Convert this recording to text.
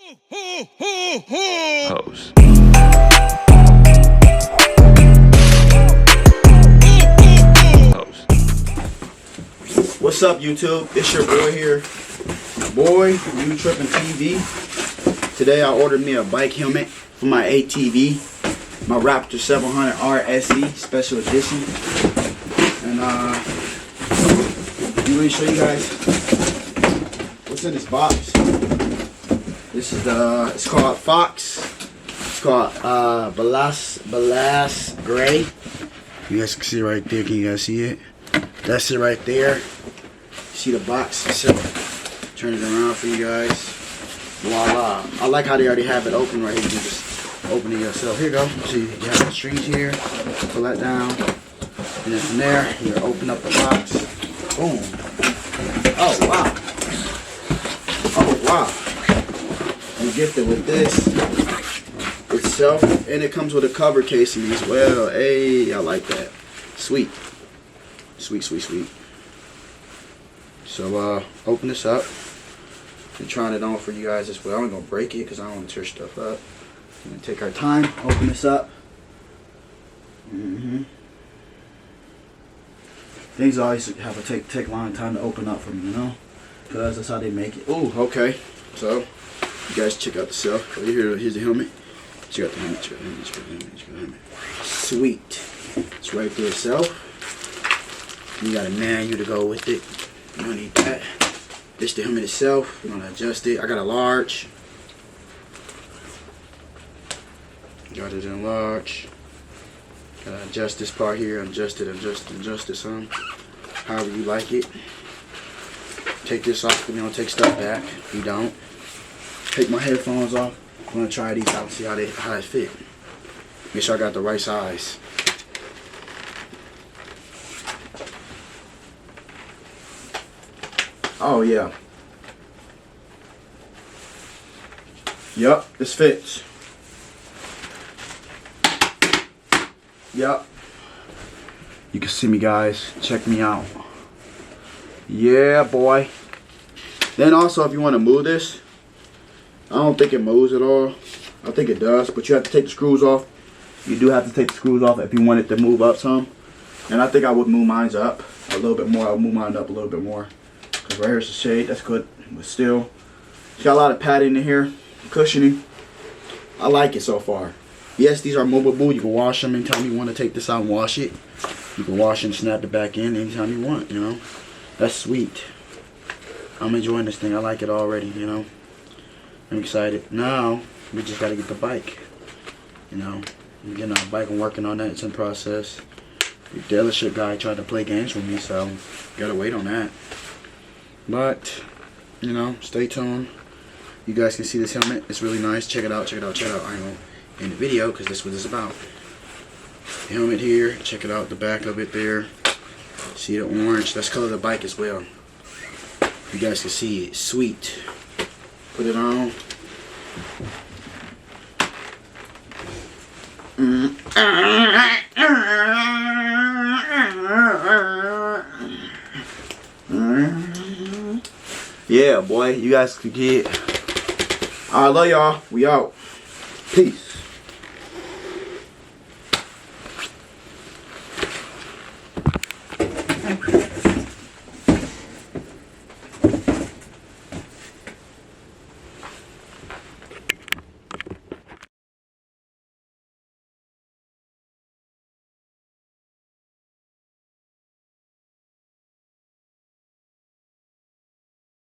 Pose. What's up, YouTube? It's your boy here, boy, You Trippin' TV. Today I ordered me a bike helmet for my ATV, my Raptor 700 RSE Special Edition. And let me show you guys what's in this box. This is it's called Fox. It's called Ballast Gray. You guys can see right there. Can you guys see it? That's it right there. See the box? So turn it around for you guys. Voila! I like how they already have it open right here. You can just open it yourself. Here you go. See, you have the strings here. Pull that down, and then from there, you open up the box. Boom! Oh wow! Oh wow! You gifted with this itself, and it comes with a cover casing as well. Hey, I like that. Sweet, sweet, sweet, sweet. So open this up and trying it on for you guys as well. I'm gonna break it because I don't want to tear stuff up. I'm gonna take our time. Open this up. Things always have to take a long time to open up for me, you know, because that's how they make it. Ooh, okay. So you guys check out the cell. Here's the helmet. Check out the helmet. Check out the helmet. Check out the helmet. Check out the helmet. Sweet. It's right there itself. You got a manual to go with it. You don't need that. This the helmet itself. We're gonna adjust it. I got a large. Got it in large. Gotta adjust this part here. Adjust it some. However you like it. Take this off. You don't take stuff back. You don't. Take my headphones off. I'm gonna try these out and see how it fit. Make sure I got the right size. Oh yeah. Yup, this fits. Yup. You can see me, guys. Check me out. Yeah, boy. Then also, if you want to move this, I don't think it moves at all. I think it does, but you have to take the screws off. You do have to take the screws off if you want it to move up some. And I think I would move mine up a little bit more. I'll move mine up a little bit more. Cause right here's the shade. That's good, but still, it's got a lot of padding in here, cushioning. I like it so far. Yes, these are movable. You can wash them anytime you want to take this out and wash it. You can wash and snap it back in anytime you want. You know, that's sweet. I'm enjoying this thing. I like it already. You know, I'm excited. Now we just got to get the bike. You know, we're getting our bike and working on that. It's in process. The dealership guy tried to play games with me, so gotta wait on that. But, you know, stay tuned. You guys can see this helmet. It's really nice. Check it out, check it out, check it out. I ain't gonna end the video because this is what it's about. The helmet here. Check it out, the back of it there. See the orange? That's the color of the bike as well. You guys can see it. Sweet. Put it on. Yeah, boy, you guys can get. I love y'all. We out. Peace.